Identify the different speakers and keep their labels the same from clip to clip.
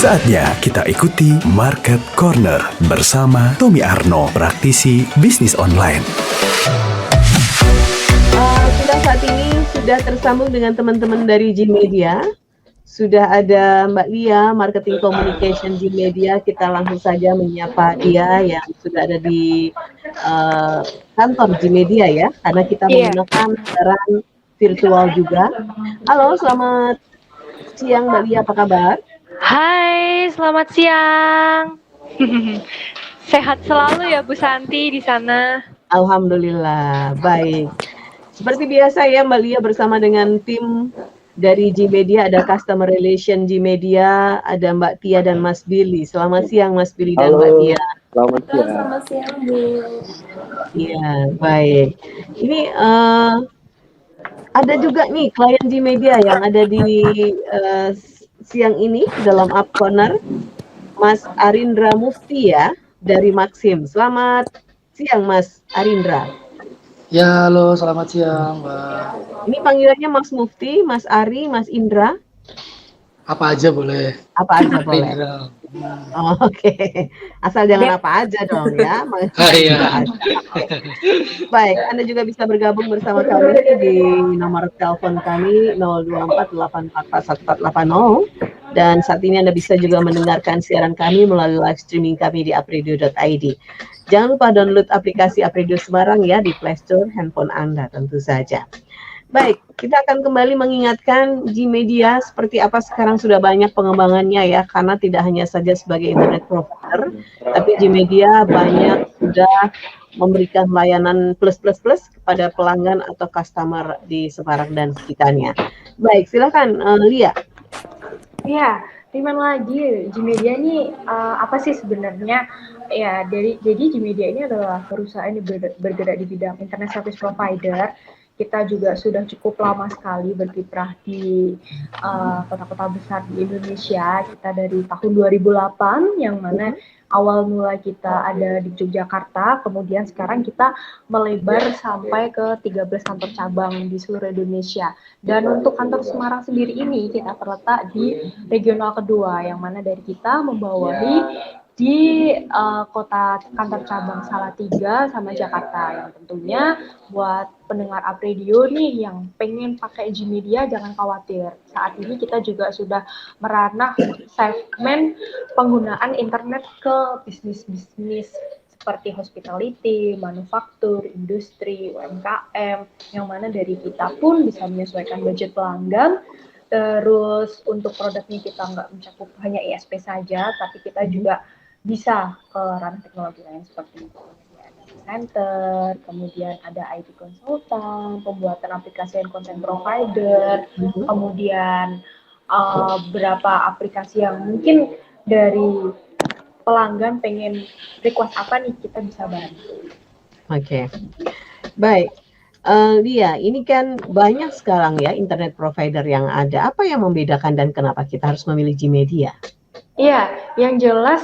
Speaker 1: Saatnya kita ikuti Market Corner bersama Tommy Arno, praktisi bisnis online.
Speaker 2: Kita saat ini sudah tersambung dengan teman-teman dari G-Media. Sudah ada Mbak Lia, Marketing Communication G-Media. Kita langsung saja menyapa dia yang sudah ada di kantor G-Media ya, karena kita menggunakan siaran virtual juga. Halo, selamat siang Mbak Lia, apa kabar?
Speaker 3: Hai, selamat siang. Sehat selalu ya Bu Santi di sana.
Speaker 2: Alhamdulillah, baik. Seperti biasa ya Mbak Lia bersama dengan tim dari G-Media, ada Customer Relation G-Media, ada Mbak Tia dan Mas Billy. Selamat siang Mas Billy dan Mbak Tia.
Speaker 4: Selamat siang.
Speaker 5: Selamat siang Bu.
Speaker 2: Iya, baik. Ini ada juga nih klien G-Media yang ada di siang ini dalam Up Corner, Mas Arindra Mufti ya, dari Maxim. Selamat siang Mas Arindra.
Speaker 4: Ya, halo, selamat siang, Mbak.
Speaker 2: Ini panggilannya Mas Mufti, Mas Ari, Mas Indra.
Speaker 4: Apa aja boleh.
Speaker 2: Apa aja boleh.
Speaker 4: Indra.
Speaker 2: Oh, oke. Asal jangan apa aja dong ya.
Speaker 4: Iya.
Speaker 2: Baik, Anda juga bisa bergabung bersama kami di nomor telepon kami 0248441480, dan saat ini Anda bisa juga mendengarkan siaran kami melalui live streaming kami di apridio.id. Jangan lupa download aplikasi Apridio Semarang ya di Play Store handphone Anda tentu saja. Baik, kita akan kembali mengingatkan G-Media seperti apa sekarang sudah banyak pengembangannya ya, karena tidak hanya saja sebagai internet provider, tapi G-Media banyak sudah memberikan layanan plus kepada pelanggan atau customer di Semarang dan sekitarnya. Baik, silakan Lia.
Speaker 5: Ya, gimana lagi G-Media ini apa sih sebenarnya? Ya, jadi G-Media ini adalah perusahaan yang bergerak di bidang internet service provider. Kita juga sudah cukup lama sekali berkiprah di kota-kota besar di Indonesia. Kita dari tahun 2008, yang mana awal mula kita ada di Yogyakarta, kemudian sekarang kita melebar sampai ke 13 kantor cabang di seluruh Indonesia. Dan untuk kantor Semarang sendiri ini kita terletak di regional kedua, yang mana dari kita membawahi di kota kantor cabang Salatiga sama Jakarta. Yang tentunya buat pendengar Apridio nih yang pengen pakai G-Media, jangan khawatir. Saat ini kita juga sudah meranah segmen penggunaan internet ke bisnis-bisnis seperti hospitality, manufaktur, industri, UMKM, yang mana dari kita pun bisa menyesuaikan budget pelanggan. Terus untuk produknya kita nggak mencakup hanya ISP saja, tapi kita juga bisa ke ranah teknologi lain seperti data center, kemudian ada IT konsultan, pembuatan aplikasi dan content provider, kemudian beberapa aplikasi yang mungkin dari pelanggan pengen request apa nih, kita bisa bantu.
Speaker 2: Oke. Baik. Lia, ini kan banyak sekarang ya internet provider yang ada. Apa yang membedakan dan kenapa kita harus memilih G-Media?
Speaker 5: Iya, yang jelas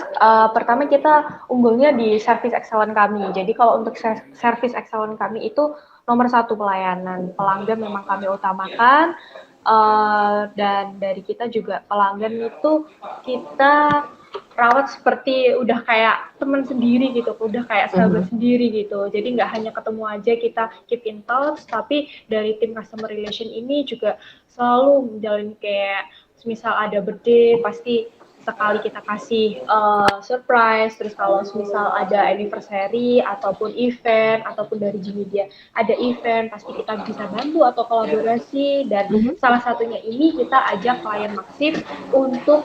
Speaker 5: pertama kita unggulnya di service excellent kami. Jadi kalau untuk service excellent kami itu nomor 1 pelayanan. Pelanggan memang kami utamakan, dan dari kita juga pelanggan itu kita rawat seperti udah kayak teman sendiri gitu, udah kayak sahabat sendiri gitu. Jadi nggak hanya ketemu aja kita keep in touch, tapi dari tim customer relation ini juga selalu menjalin kayak misal ada birthday pasti sekali kita kasih surprise. Terus kalau misal ada anniversary ataupun event, ataupun dari G-Media ada event, pasti kita bisa bantu atau kolaborasi. Dan salah satunya ini kita ajak klien Maxim untuk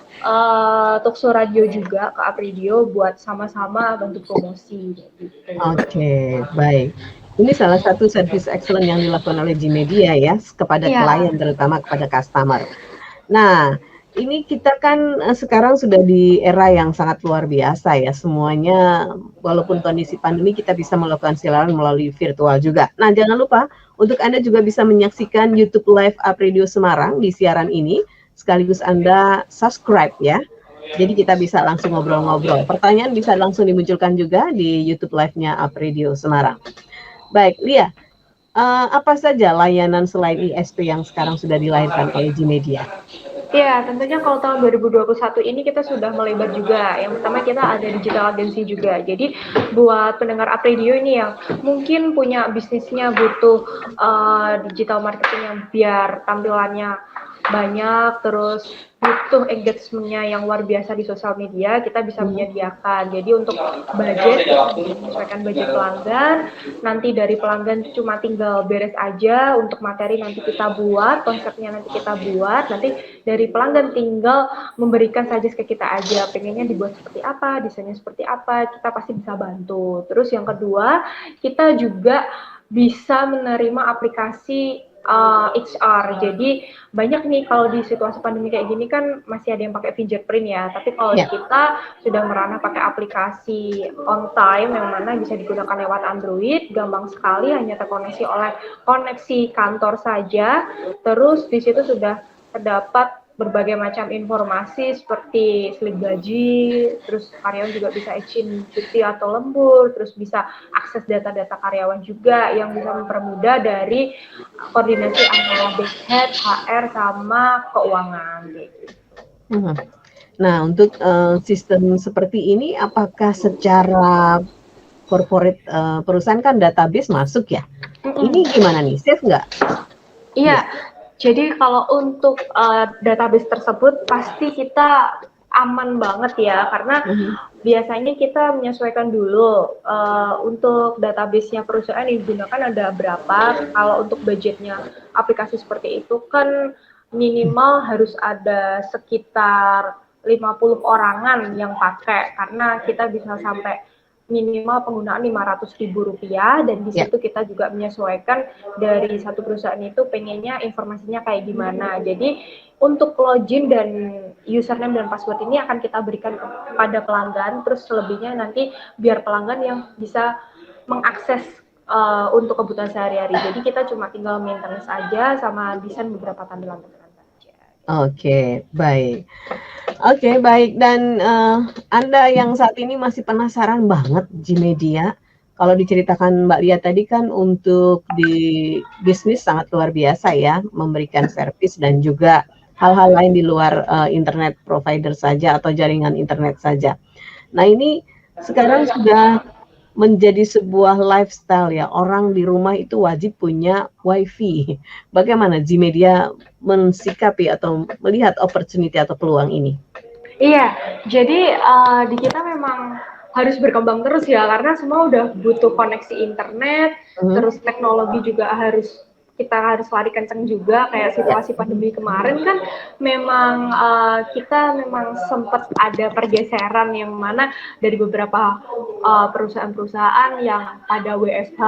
Speaker 5: talkshow radio juga ke Apridio buat sama-sama bantu promosi gitu.
Speaker 2: Oke, baik. Ini salah satu service excellent yang dilakukan oleh G-Media ya, kepada klien, terutama kepada customer. Nah, ini kita kan sekarang sudah di era yang sangat luar biasa ya, semuanya walaupun kondisi pandemi kita bisa melakukan siaran melalui virtual juga. Nah, jangan lupa untuk Anda juga bisa menyaksikan YouTube Live Apridio Semarang di siaran ini, sekaligus Anda subscribe ya. Jadi kita bisa langsung ngobrol-ngobrol. Pertanyaan bisa langsung dimunculkan juga di YouTube Live-nya Apridio Semarang. Baik, Lia, apa saja layanan selain ISP yang sekarang sudah dilahirkan oleh G-Media?
Speaker 5: Ya, tentunya kalau tahun 2021 ini kita sudah melebar juga. Yang pertama kita ada digital agency juga. Jadi buat pendengar Up Radio ini yang mungkin punya bisnisnya butuh digital marketing yang biar tampilannya banyak, terus butuh engagement-nya yang luar biasa di sosial media, kita bisa menyediakan. Jadi untuk budget, kita bisa menyesuaikan budget pelanggan. Nanti dari pelanggan cuma tinggal beres aja, untuk materi nanti kita buat, konsepnya nanti kita buat, nanti dari pelanggan tinggal memberikan suggest ke kita aja, pengennya dibuat seperti apa, desainnya seperti apa, kita pasti bisa bantu. Terus yang kedua, kita juga bisa menerima aplikasi HR. Jadi banyak nih kalau di situasi pandemi kayak gini kan masih ada yang pakai fingerprint ya. Tapi kalau kita sudah merana pakai aplikasi on time yang mana bisa digunakan lewat Android, gampang sekali, hanya terkoneksi oleh koneksi kantor saja. Terus di situ sudah terdapat berbagai macam informasi seperti slip gaji, terus karyawan juga bisa izin cuti atau lembur, terus bisa akses data-data karyawan juga yang bisa mempermudah dari koordinasi antara big head, HR, sama keuangan.
Speaker 2: Nah, untuk sistem seperti ini, apakah secara corporate perusahaan kan database masuk ya? Ini gimana nih, safe nggak?
Speaker 5: Iya. Jadi kalau untuk database tersebut pasti kita aman banget ya, karena biasanya kita menyesuaikan dulu untuk database-nya perusahaan yang digunakan ada berapa. Kalau untuk budgetnya aplikasi seperti itu kan minimal harus ada sekitar 50 orangan yang pakai, karena kita bisa sampai minimal penggunaan Rp500.000, dan di situ kita juga menyesuaikan dari satu perusahaan itu pengennya informasinya kayak gimana. Jadi untuk login dan username dan password ini akan kita berikan kepada pelanggan, terus selebihnya nanti biar pelanggan yang bisa mengakses untuk kebutuhan sehari-hari. Jadi kita cuma tinggal maintenance aja sama desain beberapa tampilan-tampilan saja.
Speaker 2: Oke, baik. Oke, baik. Dan Anda yang saat ini masih penasaran banget Gmedia, kalau diceritakan Mbak Lia tadi kan untuk di bisnis sangat luar biasa ya, memberikan servis dan juga hal-hal lain di luar internet provider saja atau jaringan internet saja. Nah, ini sekarang sudah menjadi sebuah lifestyle ya, orang di rumah itu wajib punya wifi. Bagaimana Gmedia mensikapi atau melihat opportunity atau peluang ini?
Speaker 5: Iya, jadi di kita memang harus berkembang terus ya, karena semua udah butuh koneksi internet, terus teknologi juga kita harus lari kenceng juga, kayak situasi pandemi kemarin kan memang kita memang sempat ada pergeseran yang mana dari beberapa perusahaan-perusahaan yang pada WFH,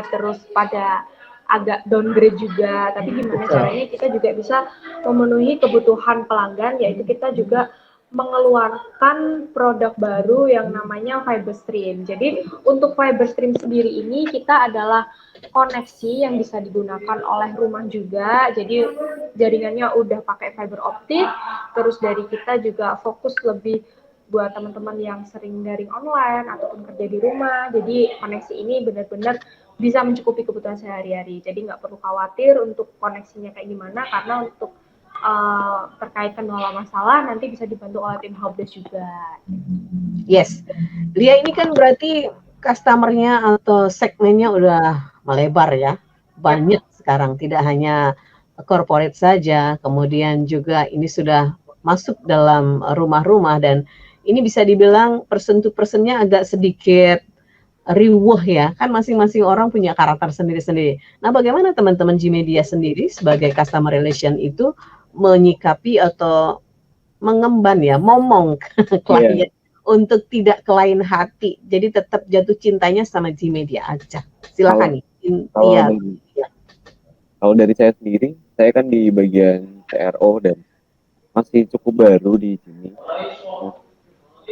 Speaker 5: terus pada agak downgrade juga, tapi gimana caranya kita juga bisa memenuhi kebutuhan pelanggan, yaitu kita juga mengeluarkan produk baru yang namanya Fiberstream. Jadi untuk Fiberstream sendiri ini kita adalah koneksi yang bisa digunakan oleh rumah juga. Jadi jaringannya udah pakai fiber optik. Terus dari kita juga fokus lebih buat teman-teman yang sering daring online ataupun kerja di rumah. Jadi koneksi ini benar-benar bisa mencukupi kebutuhan sehari-hari. Jadi nggak perlu khawatir untuk koneksinya kayak gimana, karena untuk terkait kendala masalah nanti bisa dibantu oleh tim helpdesk juga.
Speaker 2: Yes, Lia ini kan berarti customer-nya atau segmennya udah melebar ya, banyak sekarang, tidak hanya corporate saja, kemudian juga ini sudah masuk dalam rumah-rumah, dan ini bisa dibilang person to personnya agak sedikit riuh ya, kan masing-masing orang punya karakter sendiri-sendiri. Nah, bagaimana teman-teman Gmedia sendiri sebagai customer relation itu menyikapi atau mengemban ya, momong klien untuk tidak ke lain hati, jadi tetap jatuh cintanya sama Gmedia aja. Silakan nih.
Speaker 6: Kalau dari saya sendiri, saya kan di bagian CRO dan masih cukup baru di sini.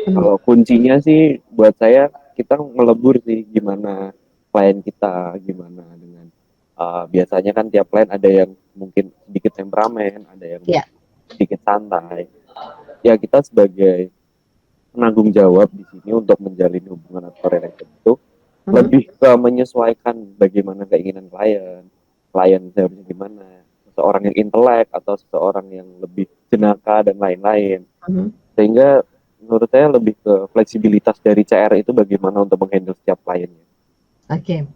Speaker 6: Kalau kuncinya sih buat saya, kita ngelebur sih gimana klien kita, gimana dengan biasanya kan tiap klien ada yang mungkin sedikit temperamen, ada yang sedikit santai. Ya kita sebagai penanggung jawab di sini untuk menjalin hubungan atau relation itu lebih ke menyesuaikan bagaimana keinginan klien seharusnya gimana, seseorang yang intelek atau seseorang yang lebih jenaka dan lain-lain.
Speaker 2: Mhm.
Speaker 6: Sehingga menurut saya lebih ke fleksibilitas dari CR itu bagaimana untuk menghandle setiap kliennya.
Speaker 2: Oke.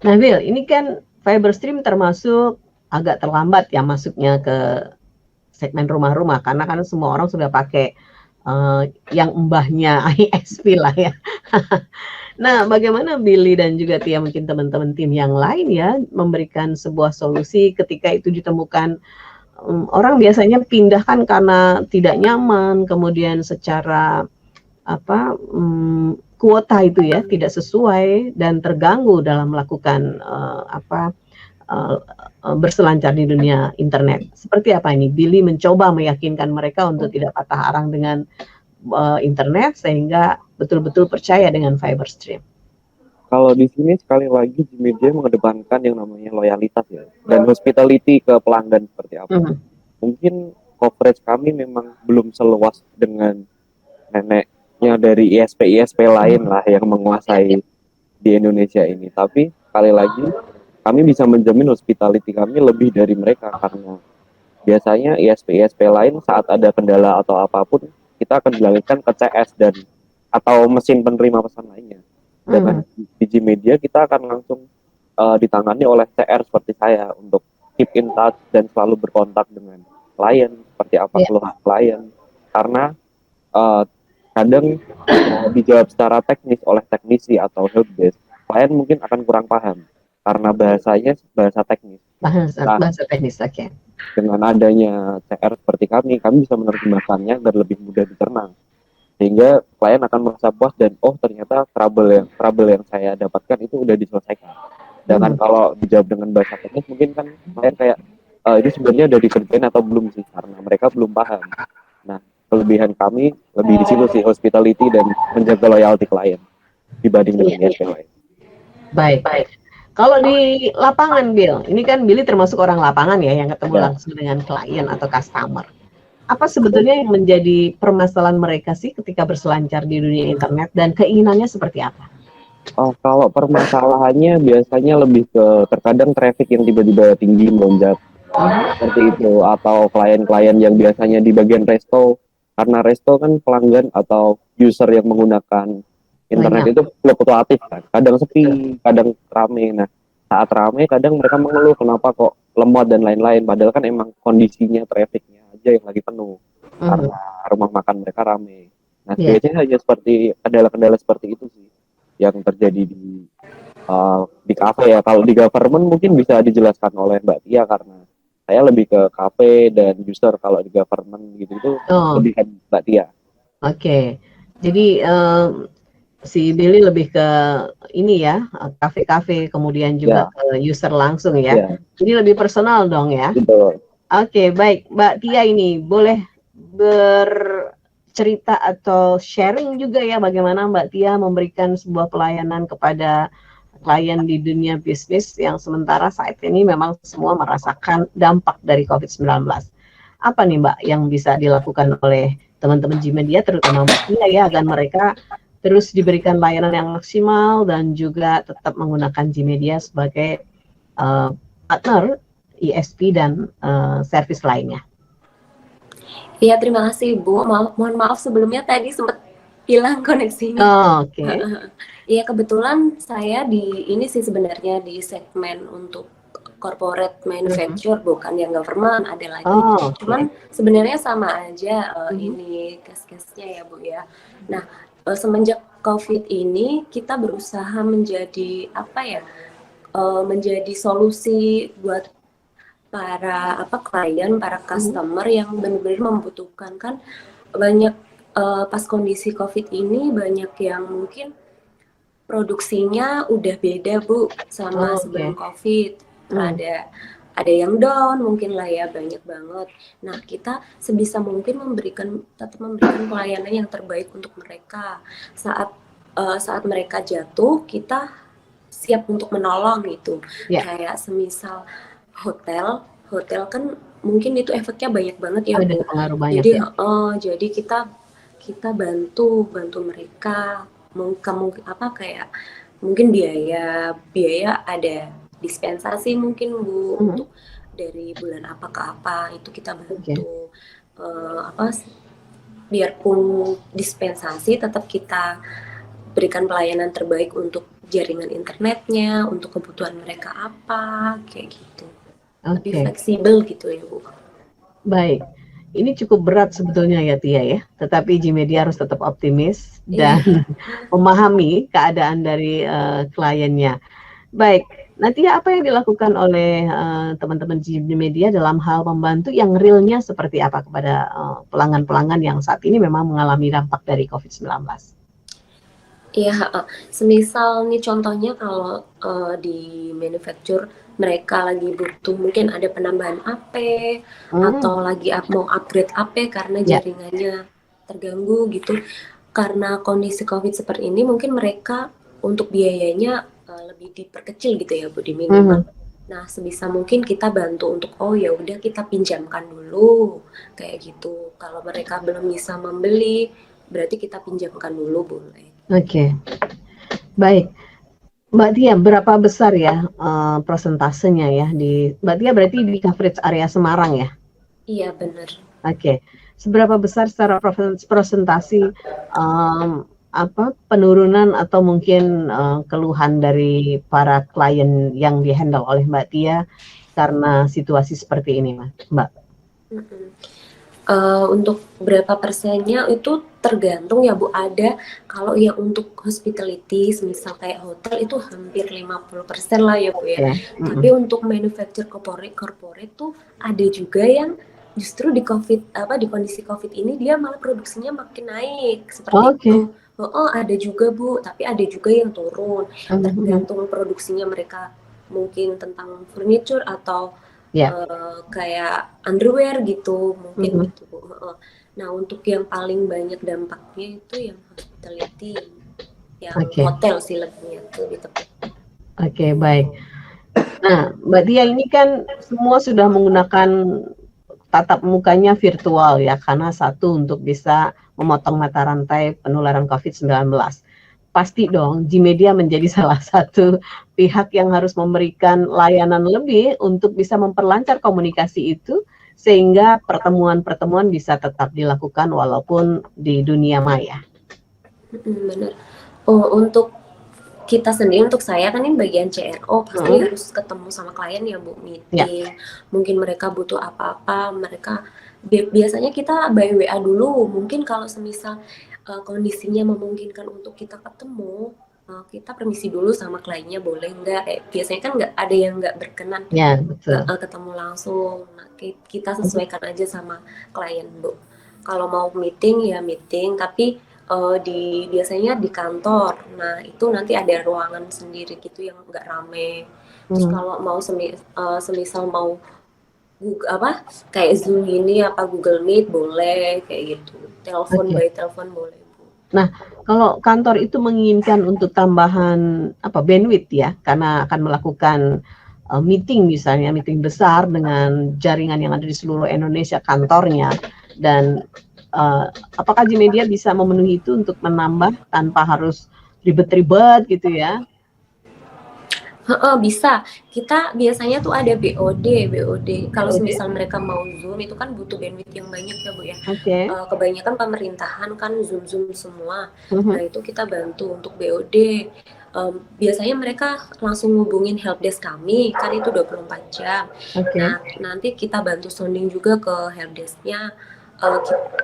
Speaker 2: Nah, Bill, ini kan Fiberstream termasuk agak terlambat ya masuknya ke segmen rumah-rumah karena kan semua orang sudah pakai yang mbahnya ISP lah ya. Nah, bagaimana Billy dan juga Tia mungkin teman-teman tim yang lain ya memberikan sebuah solusi ketika itu ditemukan orang biasanya pindah kan karena tidak nyaman, kemudian secara apa kuota itu ya tidak sesuai dan terganggu dalam melakukan berselancar di dunia internet. Seperti apa ini? Billy mencoba meyakinkan mereka untuk tidak patah arang dengan internet sehingga betul-betul percaya dengan Fiberstream.
Speaker 6: Kalau di sini sekali lagi Gmedia mengedepankan yang namanya loyalitas ya dan hospitality ke pelanggan seperti apa. Mungkin coverage kami memang belum seluas dengan neneknya dari ISP lain lah yang menguasai di Indonesia ini. Tapi sekali lagi kami bisa menjamin hospitality kami lebih dari mereka karena biasanya ISP lain saat ada kendala atau apapun kita akan dialihkan ke CS dan atau mesin penerima pesan lainnya. Dengan di Gmedia kita akan langsung ditangani oleh CR seperti saya untuk keep in touch dan selalu berkontak dengan klien seperti apa keluhan klien karena kadang dijawab secara teknis oleh teknisi atau helpdesk klien mungkin akan kurang paham karena bahasanya bahasa teknis.
Speaker 2: Bahasa teknis, oke.
Speaker 6: Dengan adanya CR seperti kami bisa menerjemahkannya agar lebih mudah dicerna. Sehingga klien akan merasa puas dan oh ternyata trouble yang saya dapatkan itu udah diselesaikan. Sedangkan kalau dijawab dengan bahasa teknis mungkin kan klien kayak ini sebenarnya udah dikerjain atau belum sih karena mereka belum paham. Nah kelebihan kami lebih di situ sih hospitality dan menjaga loyalty klien dibanding dengan ISP lain.
Speaker 2: Baik. Kalau di lapangan Bill, ini kan Billy termasuk orang lapangan ya yang ketemu langsung dengan klien atau customer. Apa sebetulnya yang menjadi permasalahan mereka sih ketika berselancar di dunia internet dan keinginannya seperti apa?
Speaker 6: Oh, kalau permasalahannya biasanya lebih ke terkadang traffic yang tiba-tiba tinggi melonjak seperti itu atau klien-klien yang biasanya di bagian resto karena resto kan pelanggan atau user yang menggunakan internet itu fluktuatif kan, kadang sepi, kadang rame. Nah, saat rame kadang mereka mengeluh kenapa kok lemot dan lain-lain padahal kan emang kondisinya trafficnya aja yang lagi penuh karena rumah makan mereka rame. Nah, biasanya hanya seperti kendala-kendala seperti itu sih yang terjadi di kafe ya. Kalau di government mungkin bisa dijelaskan oleh Mbak Tia karena saya lebih ke kafe dan user. Kalau di government gitu itu lebih ke Mbak Tia.
Speaker 2: Oke. Jadi si Billy lebih ke ini ya, kafe-kafe kemudian juga ke user langsung ya. Jadi lebih personal dong ya.
Speaker 6: Betul.
Speaker 2: Oke, baik. Mbak Tia ini boleh bercerita atau sharing juga ya bagaimana Mbak Tia memberikan sebuah pelayanan kepada klien di dunia bisnis yang sementara saat ini memang semua merasakan dampak dari COVID-19. Apa nih Mbak yang bisa dilakukan oleh teman-teman Gmedia terutama Mbak Tia ya agar mereka terus diberikan layanan yang maksimal dan juga tetap menggunakan Gmedia sebagai partner ISP dan servis lainnya.
Speaker 7: Iya, terima kasih Bu. Mohon maaf sebelumnya tadi sempat hilang koneksinya.
Speaker 2: Oke.
Speaker 7: Iya, kebetulan saya di ini sih sebenarnya di segmen untuk corporate manufacture, bukan yang government, ada lagi. Cuman sebenarnya sama aja ini case-case-nya ya Bu ya. Nah, semenjak COVID ini kita berusaha menjadi menjadi solusi buat para klien, para customer yang benar-benar membutuhkan kan banyak pas kondisi COVID ini banyak yang mungkin produksinya udah beda Bu sama sebelum COVID. Ada yang down mungkin lah ya, banyak banget. Nah, kita sebisa mungkin tetap memberikan pelayanan yang terbaik untuk mereka. Saat mereka jatuh, kita siap untuk menolong gitu. Kayak semisal hotel kan mungkin itu efeknya banyak banget ya Bu. Jadi kita bantu mereka mungkin biaya ada dispensasi mungkin Bu untuk dari bulan apa ke apa itu kita bantu. biarpun dispensasi tetap kita berikan pelayanan terbaik untuk jaringan internetnya, untuk kebutuhan mereka apa, kayak gitu. Lebih fleksibel gitu ya Bu.
Speaker 2: Baik, ini cukup berat sebetulnya ya Tia ya, tetapi Gmedia harus tetap optimis dan memahami keadaan dari kliennya. Baik, nanti apa yang dilakukan oleh teman-teman Gmedia dalam hal membantu yang realnya seperti apa kepada pelanggan-pelanggan yang saat ini memang mengalami dampak dari COVID-19?
Speaker 7: Iya, semisal nih contohnya kalau di manufacture mereka lagi butuh mungkin ada penambahan AP atau lagi mau upgrade AP karena jaringannya terganggu gitu. Karena kondisi COVID seperti ini mungkin mereka untuk biayanya lebih diperkecil gitu ya Bu, di minimal. Nah, sebisa mungkin kita bantu untuk ya udah kita pinjamkan dulu kayak gitu. Kalau mereka belum bisa membeli, berarti kita pinjamkan dulu boleh.
Speaker 2: Oke. Baik. Mbak Tia, berapa besar ya persentasenya ya di Mbak Tia berarti di coverage area Semarang ya?
Speaker 7: Iya, benar.
Speaker 2: Oke. Seberapa besar secara presentasi penurunan atau mungkin keluhan dari para klien yang dihandle oleh Mbak Tia karena situasi seperti ini, Mbak?
Speaker 7: Untuk berapa persennya itu tergantung ya Bu. Ada kalau yang untuk hospitality, misal kayak hotel itu hampir 50% lah ya Bu ya. Tapi untuk manufacture corporate tuh ada juga yang justru di kondisi COVID ini dia malah produksinya makin naik seperti itu. Ada juga Bu, tapi ada juga yang turun. Tergantung produksinya mereka, mungkin tentang furniture atau kayak underwear gitu mungkin gitu Bu. Nah, untuk yang paling banyak dampaknya itu yang hospitality, yang hotel sih lebih tepat.
Speaker 2: Oke, baik. Nah, Mbak Tia ini kan semua sudah menggunakan tatap mukanya virtual ya, karena satu untuk bisa memotong mata rantai penularan COVID-19. Pasti dong, Gmedia menjadi salah satu pihak yang harus memberikan layanan lebih untuk bisa memperlancar komunikasi itu, sehingga pertemuan-pertemuan bisa tetap dilakukan walaupun di dunia maya.
Speaker 7: Benar. Untuk kita sendiri, untuk saya kan ini bagian CRO, pasti harus ketemu sama klien ya Bu, meeting. Mungkin mereka butuh apa-apa, mereka biasanya kita by WA dulu. Mungkin kalau semisal kondisinya memungkinkan untuk kita ketemu, kita permisi dulu sama kliennya, boleh nggak? Biasanya kan nggak ada yang nggak berkenan ketemu langsung. Nah, kita sesuaikan aja sama klien Bu. Kalau mau meeting ya meeting, tapi biasanya di kantor. Nah, itu nanti ada ruangan sendiri gitu yang nggak rame. Terus kalau mau semisal mau kayak Zoom gini Google Meet boleh kayak gitu. Telepon by telepon boleh Bu.
Speaker 2: Nah, kalau kantor itu menginginkan untuk tambahan bandwidth ya, karena akan melakukan meeting misalnya, meeting besar dengan jaringan yang ada di seluruh Indonesia kantornya, dan apakah Gmedia bisa memenuhi itu untuk menambah tanpa harus ribet-ribet gitu ya?
Speaker 7: Bisa. Kita biasanya tuh ada BOD. Kalau misal mereka mau Zoom itu kan butuh bandwidth yang banyak ya Bu ya. Kebanyakan pemerintahan kan Zoom semua. Nah, itu kita bantu untuk BOD. Biasanya mereka langsung hubungin helpdesk kami, kan itu 24 jam. Nah, nanti kita bantu sounding juga ke helpdesknya.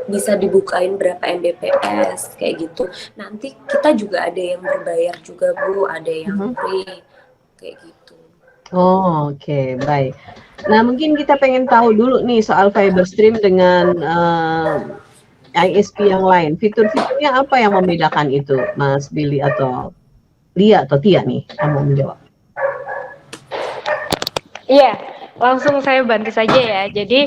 Speaker 7: Bisa dibukain berapa Mbps kayak gitu. Nanti kita juga ada yang berbayar juga Bu, ada yang free kayak gitu.
Speaker 2: Oke, baik. Nah, mungkin kita pengen tahu dulu nih soal Fiberstream dengan ISP yang lain. Fitur-fiturnya apa yang membedakan itu, Mas Billy atau Lia atau Tia nih yang mau menjawab?
Speaker 3: Iya, langsung saya bantu saja ya. Jadi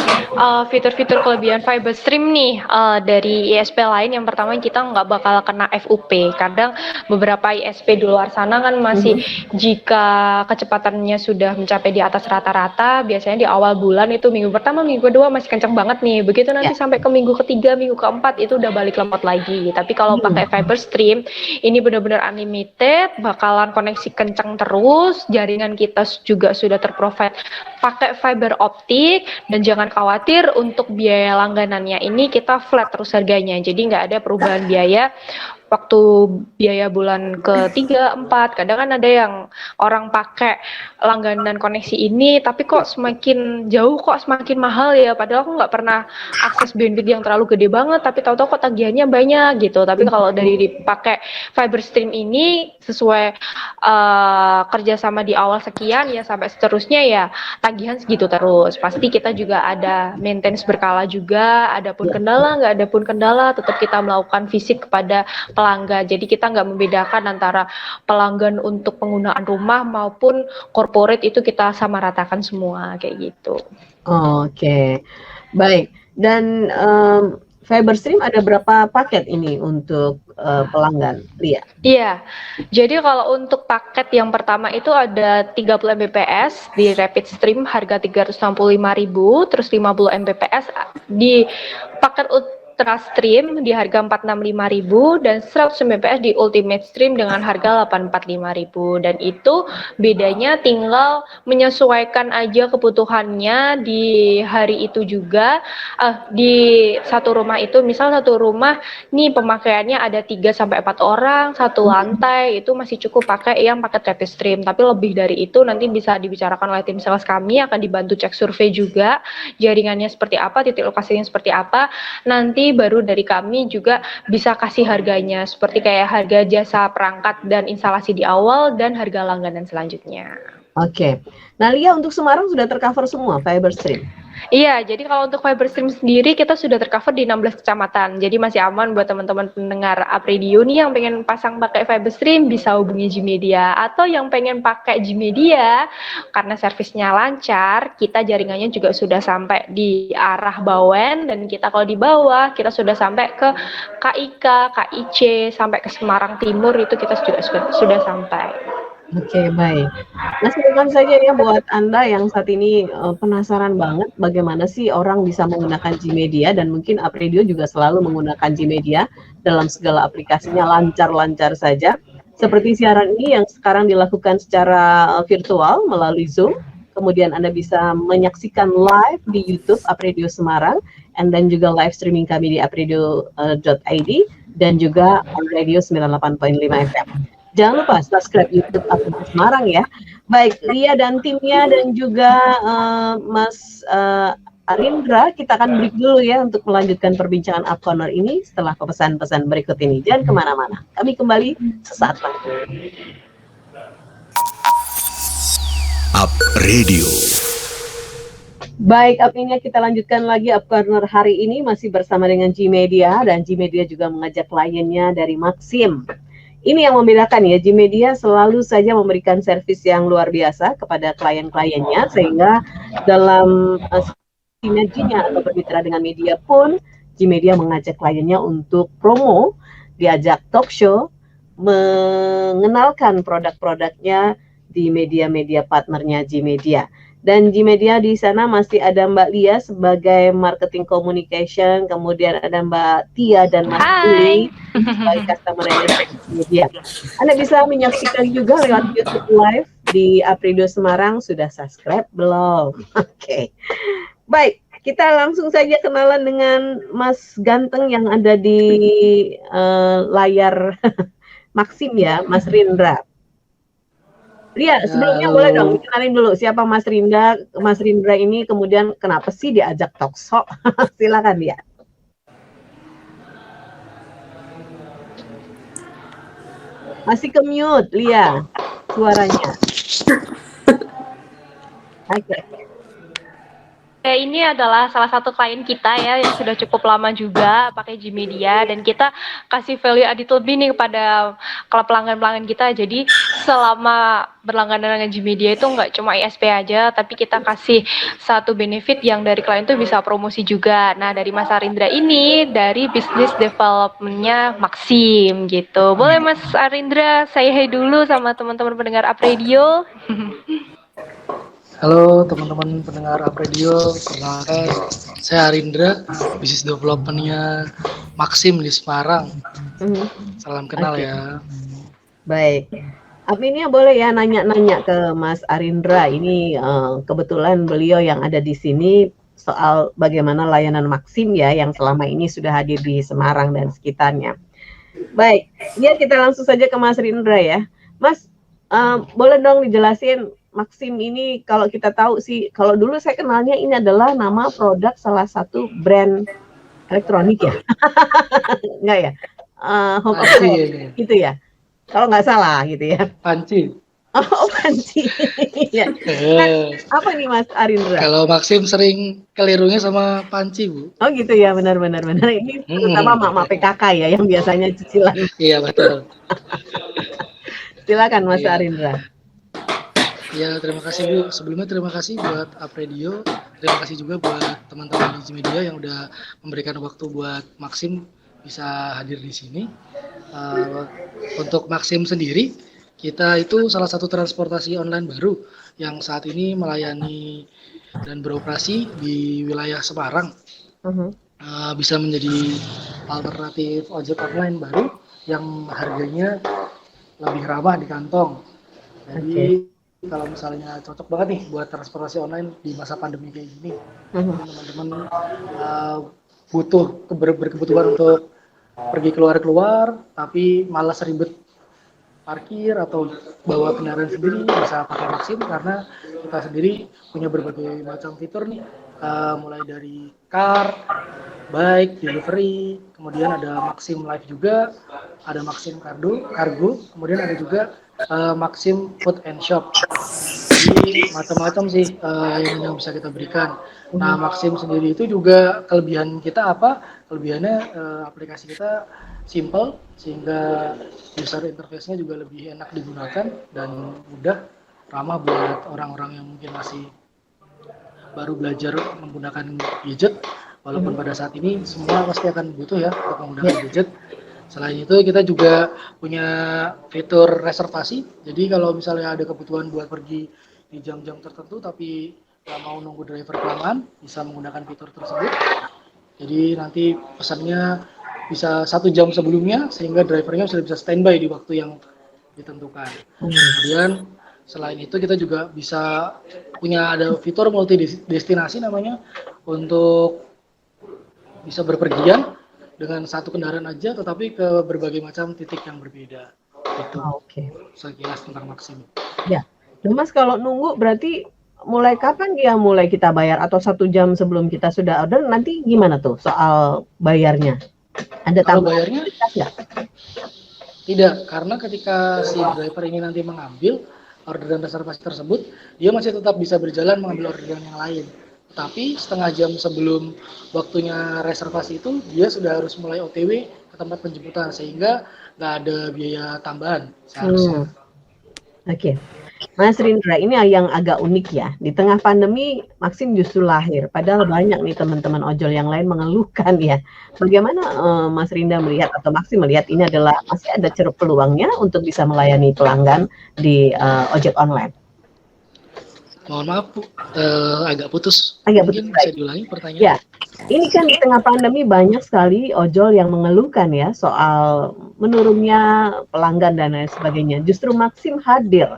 Speaker 3: fitur-fitur kelebihan Fiberstream nih dari ISP lain, yang pertama kita nggak bakal kena FUP. Kadang beberapa ISP di luar sana kan masih jika kecepatannya sudah mencapai di atas rata-rata, biasanya di awal bulan itu minggu pertama, minggu kedua masih kencang banget nih. Begitu nanti sampai ke minggu ketiga, minggu keempat itu udah balik lemot lagi. Tapi kalau pakai Fiberstream ini benar-benar unlimited, bakalan koneksi kencang terus. Jaringan kita juga sudah terprovide pakai pakai fiber optik, dan jangan khawatir untuk biaya langganannya ini kita flat terus harganya, jadi nggak ada perubahan biaya waktu biaya bulan ketiga, 4. Kadang kan ada yang orang pakai langganan koneksi ini, tapi kok semakin jauh kok semakin mahal ya, padahal aku nggak pernah akses bandwidth yang terlalu gede banget, tapi tahu-tahu kok tagihannya banyak gitu. Tapi kalau dari dipakai Fiberstream ini sesuai kerjasama di awal sekian ya sampai seterusnya ya tagihan segitu terus. Pasti kita juga ada maintenance berkala juga, adapun kendala nggak adapun kendala tetap kita melakukan visit kepada pelanggan. Jadi kita nggak membedakan antara pelanggan untuk penggunaan rumah maupun corporate, itu kita samaratakan semua kayak gitu.
Speaker 2: Oke, baik. Dan Fiberstream ada berapa paket ini untuk pelanggan, Lia?
Speaker 3: Iya, jadi kalau untuk paket yang pertama itu ada 30 Mbps di Rapid Stream harga 365.000, terus 50 Mbps di paket Ultra Stream di harga 465.000, dan 100 Mbps di Ultimate Stream dengan harga 845.000. Dan itu bedanya tinggal menyesuaikan aja kebutuhannya di hari itu juga. Di satu rumah itu, misal satu rumah nih pemakaiannya ada 3 sampai 4 orang, satu lantai, itu masih cukup pakai yang paket Rapid Stream. Tapi lebih dari itu nanti bisa dibicarakan oleh tim sales kami, akan dibantu cek survei juga jaringannya seperti apa, titik lokasinya seperti apa. Nanti baru dari kami juga bisa kasih harganya, seperti kayak harga jasa perangkat dan instalasi di awal dan harga langganan selanjutnya.
Speaker 2: Oke. Nah, Lia, untuk Semarang sudah tercover semua Fiberstream?
Speaker 3: Iya, jadi kalau untuk Fiberstream sendiri kita sudah tercover di 16 kecamatan. Jadi masih aman buat teman-teman pendengar Apredio nih yang pengen pasang pakai Fiberstream bisa hubungi Gmedia, atau yang pengen pakai Gmedia karena servisnya lancar, kita jaringannya juga sudah sampai di arah Bawen, dan kita kalau di bawah kita sudah sampai ke KIK, KIC, sampai ke Semarang Timur, itu kita juga sudah sampai.
Speaker 2: Oke, baik. Nah, silakan saja ya buat Anda yang saat ini penasaran banget bagaimana sih orang bisa menggunakan Gmedia, dan mungkin Apredio juga selalu menggunakan Gmedia dalam segala aplikasinya lancar-lancar saja. Seperti siaran ini yang sekarang dilakukan secara virtual melalui Zoom. Kemudian Anda bisa menyaksikan live di YouTube Apredio Semarang, dan juga live streaming kami di apredio.id dan juga Radio 98.5 FM. Jangan lupa subscribe YouTube Apredio Semarang ya. Baik, Lia dan timnya dan juga Mas Arindra, kita akan break dulu ya untuk melanjutkan perbincangan Up Corner ini setelah pesan-pesan berikut ini. Jangan kemana-mana. Kami kembali sesaat lagi.
Speaker 1: Up Radio.
Speaker 2: Baik, ini kita lanjutkan lagi Up Corner hari ini masih bersama dengan Gmedia, dan Gmedia juga mengajak kliennya dari Maxim. Ini yang membedakan ya, Gmedia selalu saja memberikan servis yang luar biasa kepada klien-kliennya, sehingga dalam sinerginya atau bermitra dengan media pun, Gmedia mengajak kliennya untuk promo, diajak talk show, mengenalkan produk-produknya di media-media partnernya Gmedia. Dan Gmedia di sana masih ada Mbak Lia sebagai marketing communication, kemudian ada Mbak Tia dan Mas Uli sebagai customer relationship media. Anda bisa menyaksikan juga lewat YouTube Live di Apredio Semarang. Sudah subscribe belum? Oke. Baik, kita langsung saja kenalan dengan Mas Ganteng yang ada di layar Maxim ya, Mas Rindra. Ria, sebelumnya boleh dong kenalin dulu siapa Mas Rindra. Mas Rindra ini kemudian kenapa sih diajak talk show? Silakan Ria. Masih ke mute, Lia, suaranya. Oke.
Speaker 3: Ini adalah salah satu klien kita ya yang sudah cukup lama juga pakai Gmedia, dan kita kasih value added lebih nih kepada kalau pelanggan-pelanggan kita. Jadi selama berlangganan dengan Gmedia itu nggak cuma ISP aja, tapi kita kasih satu benefit yang dari klien itu bisa promosi juga. Nah, dari Mas Arindra ini dari business development-nya Maxim gitu. Boleh Mas Arindra saya hai dulu sama teman-teman pendengar Apredio.
Speaker 4: Halo teman-teman pendengar Apredio, perkenalkan saya Arindra, bisnis development-nya Maxim di Semarang. Salam kenal ya.
Speaker 2: Baik. adminnya boleh ya nanya-nanya ke Mas Arindra. Ini kebetulan beliau yang ada di sini soal bagaimana layanan Maxim ya yang selama ini sudah hadir di Semarang dan sekitarnya. Baik, biar kita langsung saja ke Mas Rindra ya. Mas, boleh dong dijelasin Maxim ini kalau kita tahu sih, kalau dulu saya kenalnya ini adalah nama produk salah satu brand elektronik ya? Enggak ya? Home
Speaker 4: Panci
Speaker 2: appliance
Speaker 4: ya.
Speaker 2: gitu ya? Kalau nggak salah gitu ya?
Speaker 4: Panci.
Speaker 2: Oh, panci. Ya. Apa nih Mas Arindra?
Speaker 4: Kalau Maxim sering kelirunya sama panci, Bu.
Speaker 2: Oh gitu ya, benar-benar. Ini terutama mak-mak PKK ya, yang biasanya cicilan.
Speaker 4: Iya, betul.
Speaker 2: Silakan Mas
Speaker 4: Iya.
Speaker 2: Arindra.
Speaker 4: Ya, terima kasih Bu. Sebelumnya terima kasih buat Apredio. Terima kasih juga buat teman-teman di media yang udah memberikan waktu buat Maxim bisa hadir di sini. Untuk Maxim sendiri, kita itu salah satu transportasi online baru yang saat ini melayani dan beroperasi di wilayah Semarang. Bisa menjadi alternatif ojek online baru yang harganya lebih ramah di kantong. Jadi kalau misalnya cocok banget nih buat transportasi online di masa pandemi kayak gini, teman-teman butuh berkebutuhan untuk pergi keluar tapi malas ribet parkir atau bawa kendaraan sendiri, bisa pakai Maxim karena kita sendiri punya berbagai macam fitur nih, mulai dari car, bike, delivery, kemudian ada Maxim Live juga, ada Maxim Cargo, kemudian ada juga Maxim Food and Shop. Jadi macam-macam sih yang bisa kita berikan. Nah, Maxim sendiri itu juga kelebihan kita apa? Kelebihannya aplikasi kita simple sehingga user interface-nya juga lebih enak digunakan dan mudah, ramah buat orang-orang yang mungkin masih baru belajar menggunakan gadget. Walaupun pada saat ini semua pasti akan butuh ya untuk menggunakan gadget. Selain itu kita juga punya fitur reservasi. Jadi kalau misalnya ada kebutuhan buat pergi di jam-jam tertentu tapi nggak mau nunggu driver kelamaan, bisa menggunakan fitur tersebut. Jadi nanti pesannya bisa 1 jam sebelumnya sehingga drivernya sudah bisa standby di waktu yang ditentukan. Kemudian selain itu kita juga bisa punya ada fitur multi destinasi namanya, untuk bisa berpergian dengan satu kendaraan aja tetapi ke berbagai macam titik yang berbeda. Itu sekilas tentang Maxim.
Speaker 2: Ya, nah Mas kalau nunggu berarti mulai kapan dia mulai kita bayar atau 1 jam sebelum kita sudah order nanti gimana tuh soal bayarnya? Ada tambahan
Speaker 4: bayarnya?
Speaker 2: Nggak?
Speaker 4: Tidak, karena ketika si driver ini nanti mengambil orderan reservasi tersebut, dia masih tetap bisa berjalan mengambil orderan yang lain. Tapi setengah jam sebelum waktunya reservasi itu, dia sudah harus mulai OTW ke tempat penjemputan, sehingga nggak ada biaya tambahan seharusnya.
Speaker 2: Oke. Mas Rindra, ini yang agak unik ya. Di tengah pandemi, Maxim justru lahir. Padahal banyak nih teman-teman ojol yang lain mengeluhkan ya. Bagaimana Mas Rindra melihat atau Maxim melihat ini adalah masih ada ceruk peluangnya untuk bisa melayani pelanggan di ojek online?
Speaker 4: Mohon maaf Bu, agak putus.
Speaker 2: Agak
Speaker 4: Mungkin
Speaker 2: putus.
Speaker 4: bisa diulangi pertanyaan.
Speaker 2: Ya, ini kan di tengah pandemi banyak sekali ojol yang mengeluhkan ya soal menurunnya pelanggan dan lain sebagainya. Justru Maxim hadir.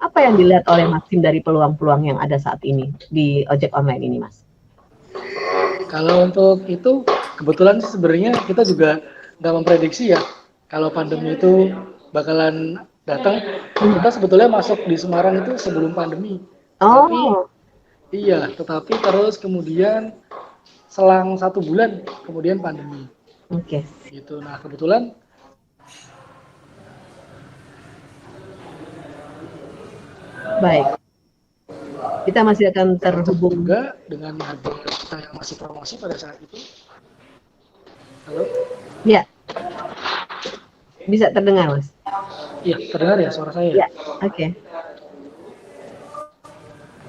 Speaker 2: Apa yang dilihat oleh Maxim dari peluang-peluang yang ada saat ini di ojek online ini, Mas?
Speaker 4: Kalau untuk itu, kebetulan sebenarnya kita juga nggak memprediksi ya kalau pandemi itu bakalan datang. Kita sebetulnya masuk di Semarang itu sebelum pandemi. Tetapi terus kemudian selang 1 bulan kemudian pandemi. Gitu. Nah kebetulan
Speaker 2: baik, kita masih akan terhubung
Speaker 4: juga dengan harga kita yang masih promosi pada saat itu. Halo?
Speaker 2: Ya, bisa terdengar Mas?
Speaker 4: Iya, terdengar ya suara saya?
Speaker 2: Ya, oke.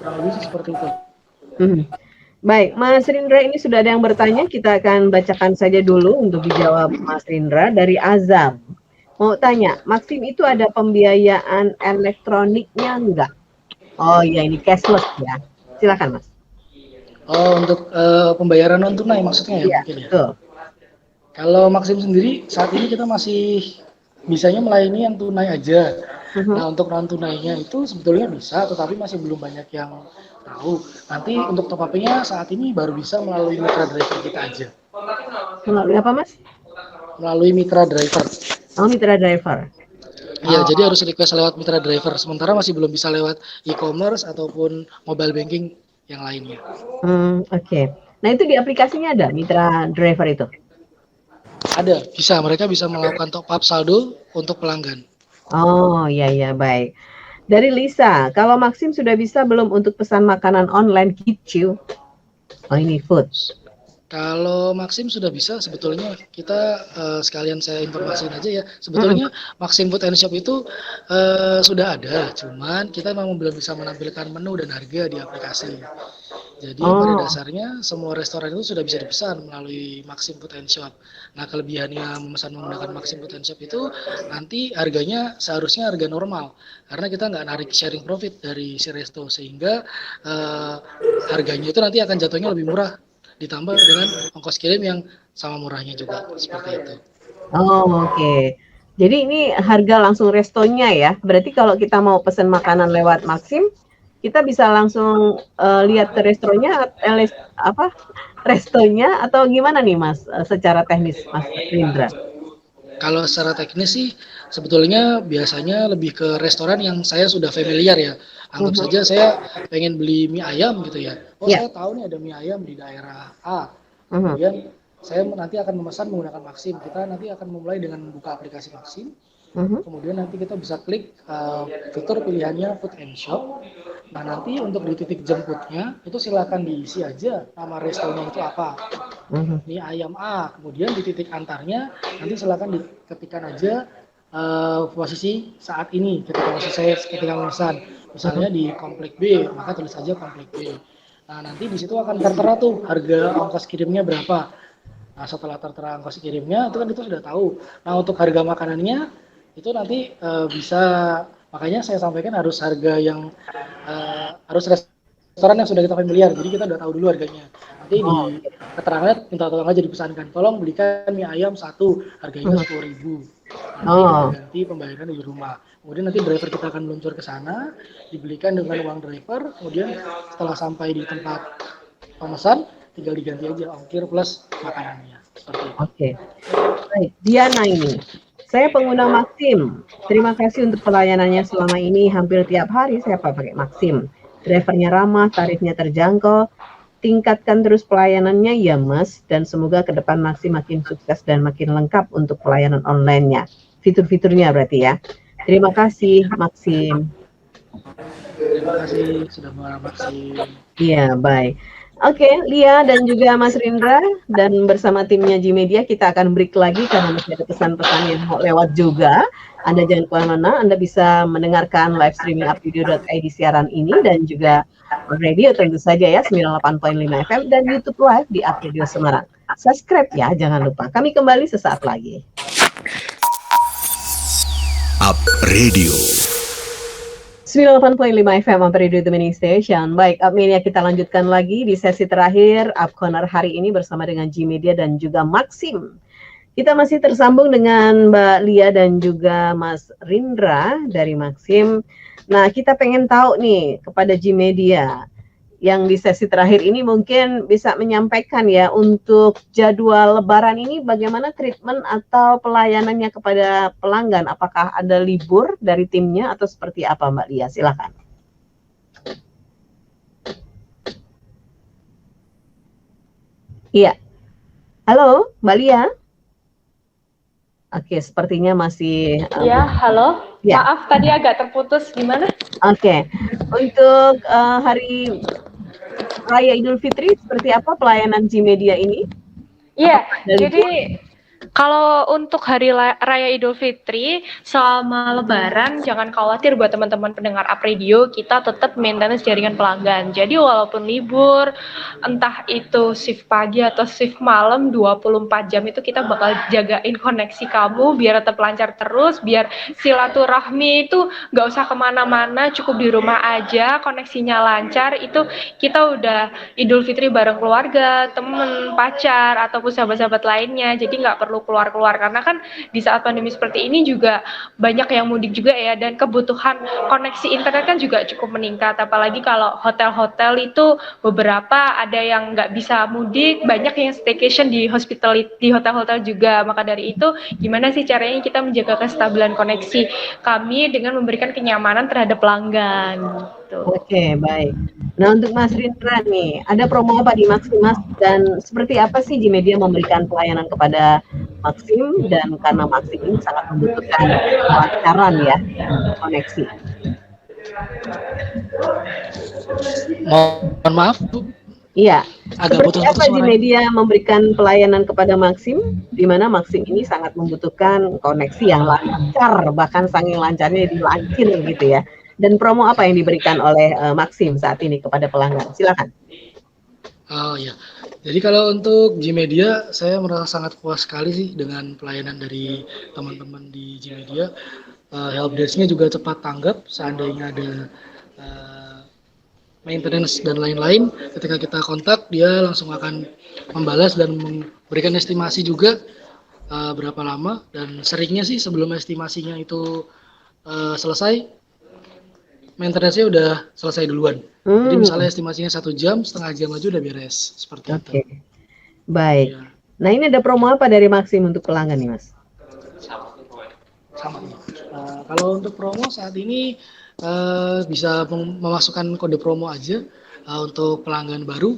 Speaker 4: Kurang lebih seperti itu.
Speaker 2: Baik, Mas Rindra ini sudah ada yang bertanya, kita akan bacakan saja dulu untuk dijawab Mas Rindra dari Azam. Mau tanya, Maxim itu ada pembiayaan elektroniknya enggak? Oh iya, ini cashless ya. Silakan Mas.
Speaker 4: Oh, untuk pembayaran non tunai maksudnya ya?
Speaker 2: Iya,
Speaker 4: mungkin ya.
Speaker 2: Betul.
Speaker 4: Kalau Maxim sendiri saat ini kita masih bisanya melayani yang tunai aja. Nah, untuk non tunainya itu sebetulnya bisa, tetapi masih belum banyak yang tahu. Nanti untuk top up-nya saat ini baru bisa melalui mitra driver kita aja.
Speaker 2: Melalui apa, Mas?
Speaker 4: Melalui mitra driver.
Speaker 2: Oh, mitra driver.
Speaker 4: Iya, jadi harus request lewat mitra driver. Sementara masih belum bisa lewat e-commerce ataupun mobile banking yang lainnya.
Speaker 2: Oke. Nah, itu di aplikasinya ada mitra driver itu?
Speaker 4: Ada, bisa. Mereka bisa melakukan top up saldo untuk pelanggan.
Speaker 2: Oh, iya, baik. Dari Lisa, kalau Maxim sudah bisa belum untuk pesan makanan online Kitchu? Oh, ini food.
Speaker 4: Kalau Maxim sudah bisa, sebetulnya kita sekalian saya informasiin aja ya. Sebetulnya Maxim Food and Shop itu sudah ada, cuman kita memang belum bisa menampilkan menu dan harga di aplikasi. Jadi pada dasarnya semua restoran itu sudah bisa dipesan melalui Maxim Food and Shop. Nah, kelebihannya memesan menggunakan Maxim Food and Shop itu nanti harganya seharusnya harga normal, karena kita nggak narik sharing profit dari si resto, sehingga harganya itu nanti akan jatuhnya lebih murah, ditambah dengan ongkos kirim yang sama murahnya juga, seperti itu.
Speaker 2: Oh, oke. Jadi ini harga langsung restonya ya. Berarti kalau kita mau pesan makanan lewat Maxim, kita bisa langsung lihat ke restonya atau gimana nih Mas, secara teknis Mas Rindra?
Speaker 4: Kalau secara teknis sih sebetulnya biasanya lebih ke restoran yang saya sudah familiar ya. Anggap saja saya pengen beli mie ayam gitu ya. Saya tahu nih ada mie ayam di daerah A. Kemudian saya nanti akan memesan menggunakan Maxim. Kita nanti akan memulai dengan membuka aplikasi Maxim. Kemudian nanti kita bisa klik fitur pilihannya Food and Shop. Nah, nanti untuk di titik jemputnya itu silakan diisi aja nama restonya itu apa. Mie ayam A. Kemudian di titik antarnya nanti silakan diketikkan aja posisi saat ini ketika memesan. Misalnya di komplek B, maka tulis aja komplek B. Nah, nanti di situ akan tertera tuh harga ongkos kirimnya berapa. Nah, setelah tertera ongkos kirimnya itu kan itu sudah tahu. Nah, untuk harga makanannya itu nanti makanya saya sampaikan harus harga yang harus restoran yang sudah kita familiar, jadi kita udah tahu dulu harganya. Nanti di keterangannya minta tolong aja dipesankan, tolong belikan mie ayam 1, harganya 10.000. Nanti ganti pembayaran di rumah. Kemudian nanti driver kita akan meluncur ke sana, dibelikan dengan uang driver. Kemudian setelah sampai di tempat pemesan, tinggal diganti aja ongkir plus makanannya. Seperti itu.
Speaker 2: Oke. Baik, Diana ini. Saya pengguna Maxim. Terima kasih untuk pelayanannya selama ini. Hampir tiap hari saya pakai Maxim. Drivernya ramah, tarifnya terjangkau. Tingkatkan terus pelayanannya ya Mas. Dan semoga ke depan Maxim makin sukses dan makin lengkap untuk pelayanan online-nya. Fitur-fiturnya berarti ya. Terima kasih Maxim.
Speaker 4: Terima kasih sudah mengenal Maxim.
Speaker 2: Iya, baik. Oke, Lia dan juga Mas Rindra dan bersama timnya Gmedia kita akan break lagi karena masih ada pesan-pesan yang mau lewat juga. Anda jangan kemana-mana, Anda bisa mendengarkan live streaming upvideo.id siaran ini dan juga radio tentu saja ya 98.5 FM dan YouTube live di Up Radio Semarang. Subscribe ya, jangan lupa. Kami kembali sesaat lagi.
Speaker 1: Up Radio
Speaker 2: 98.5 FM Up Radio The Mini Station. Baik, Up Media kita lanjutkan lagi di sesi terakhir Up Corner hari ini bersama dengan Gmedia dan juga Maxim. Kita masih tersambung dengan Mbak Lia dan juga Mas Rindra dari Maxim. Nah, kita pengen tahu nih kepada Gmedia yang di sesi terakhir ini mungkin bisa menyampaikan ya untuk jadwal Lebaran ini bagaimana treatment atau pelayanannya kepada pelanggan. Apakah ada libur dari timnya atau seperti apa Mbak Lia? Silakan. Iya. Halo Mbak Lia. Oke, sepertinya masih...
Speaker 3: Ya, halo. Ya. Maaf, tadi agak terputus. Gimana?
Speaker 2: Oke. Untuk hari Raya Idul Fitri, seperti apa pelayanan Gmedia ini?
Speaker 3: Iya, jadi kalau untuk hari Raya Idul Fitri selama Lebaran jangan khawatir buat teman-teman pendengar Up Radio, kita tetap maintenance jaringan pelanggan. Jadi walaupun libur, entah itu shift pagi atau shift malam 24 jam itu kita bakal jagain koneksi kamu biar tetap lancar terus, biar silaturahmi itu nggak usah kemana-mana, cukup di rumah aja, koneksinya lancar. Itu kita udah Idul Fitri bareng keluarga, temen, pacar ataupun sahabat-sahabat lainnya. Jadi nggak perlu perlu keluar-keluar, karena kan di saat pandemi seperti ini juga banyak yang mudik juga ya, dan kebutuhan koneksi internet kan juga cukup meningkat, apalagi kalau hotel-hotel itu beberapa ada yang nggak bisa mudik, banyak yang staycation di hotel-hotel juga. Maka dari itu gimana sih caranya kita menjaga kestabilan koneksi kami dengan memberikan kenyamanan terhadap pelanggan gitu.
Speaker 2: Oke, baik. Nah, untuk Mas Rindra nih, ada promo apa di Maxim Mas, dan seperti apa sih Gmedia memberikan pelayanan kepada Maxim, dan karena Maxim ini sangat membutuhkan kelancaran ya koneksi.
Speaker 4: Mohon maaf Bu.
Speaker 2: Iya.
Speaker 4: Agak
Speaker 2: Seperti apa Gmedia memberikan pelayanan kepada Maxim, di mana Maxim ini sangat membutuhkan koneksi yang lancar, bahkan saking lancarnya dilancir gitu ya. Dan promo apa yang diberikan oleh Maxim saat ini kepada pelanggan? Silakan.
Speaker 4: Oh ya, jadi kalau untuk Gmedia, saya merasa sangat puas sekali sih dengan pelayanan dari teman-teman di Gmedia. Helpdesk-nya juga cepat tanggap, seandainya ada maintenance dan lain-lain. Ketika kita kontak, dia langsung akan membalas dan memberikan estimasi juga berapa lama. Dan seringnya sih sebelum estimasinya itu selesai, maintenance-nya udah selesai duluan. Jadi misalnya estimasinya 1 jam, setengah jam aja udah beres. Seperti itu.
Speaker 2: Baik. Ya. Nah, ini ada promo apa dari Maxim untuk pelanggan nih, Mas?
Speaker 4: Sama. Kalau untuk promo saat ini bisa memasukkan kode promo aja untuk pelanggan baru.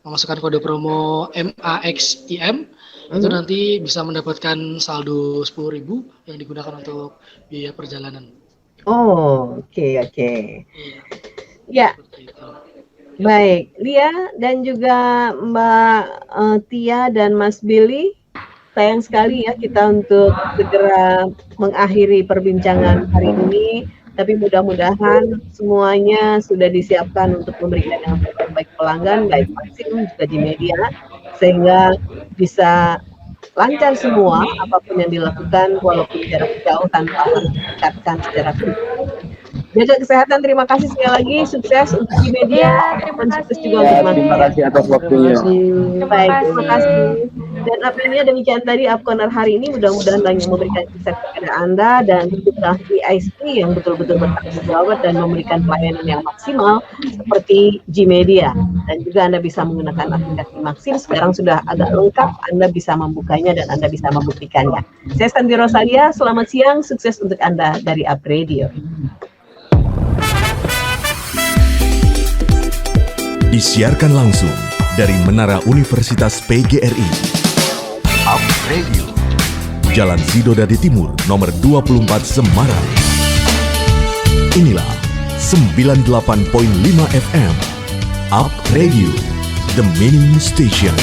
Speaker 4: Memasukkan kode promo MAXIM. Itu nanti bisa mendapatkan saldo 10.000 yang digunakan untuk biaya perjalanan.
Speaker 2: Oh, oke. Ya, baik. Lia dan juga Mbak Tia dan Mas Billy, sayang sekali ya kita untuk segera mengakhiri perbincangan hari ini. Tapi mudah-mudahan semuanya sudah disiapkan untuk memberikan yang terbaik pelanggan, baik Maxim juga Gmedia, sehingga bisa lancar semua apapun yang dilakukan walaupun jarak jauh tanpa harus dikatkan secara fisik. Jaga kesehatan, terima kasih sekali lagi, sukses untuk Gmedia, dan sukses juga untuk Mas.
Speaker 6: Terima kasih atas waktunya.
Speaker 2: Baik, terima kasih. Dan update-nya demikian tadi Upcorner hari ini, mudah-mudahan banyak memberikan insight kepada Anda dan juga ISP yang betul-betul bertanggung jawab dan memberikan pelayanan yang maksimal seperti Gmedia. Dan juga Anda bisa menggunakan aplikasi Maxim, sekarang sudah agak lengkap, Anda bisa membukanya dan Anda bisa membuktikannya. Saya Santi Rosalia, selamat siang, sukses untuk Anda dari Up Radio.
Speaker 1: Disiarkan langsung dari Menara Universitas PGRI. Up Radio. Jalan Sidodadi Timur, nomor 24 Semarang. Inilah 98.5 FM. Up Radio, the Mini Station.